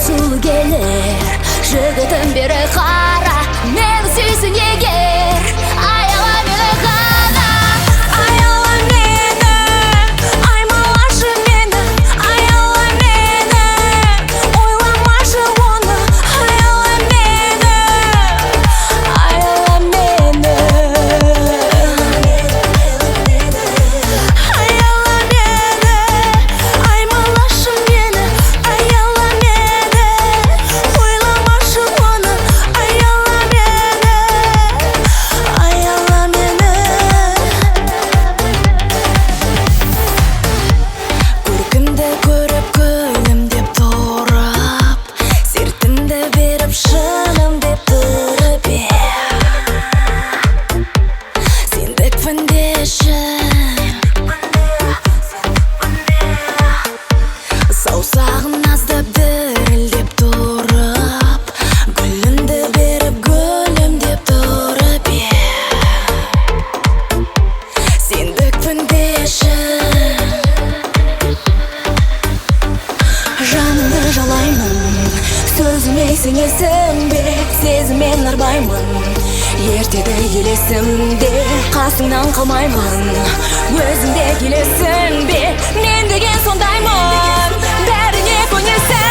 сұлу келер, жігітім бері қара, мені сүйсін егер, аяла мені ғана. Аяла мені, аймалашы мені, аяла мені, ойламашы оны. Аяла мені, аяла мені, аяла мені, аймалашы мені, аяла мені, ойламашы оны. Аяла мені, аяла мені. Көркімді көріп күлімдеп тұрып, сертімді беріп шыным деп тұрып сендікпін дешін, саусағын аздап дірілдеп тұрып, гүлімді беріп гүлімдеп тұрып сендікпін дешін. Жанымды жалаймын, сөзіме сенесің бе, сезіммен арбаймын, ертеді елесімде, қасыңнан қалмаймын. Өзіңде келесің бе, мен деген сондаймын, бәріне көнесің.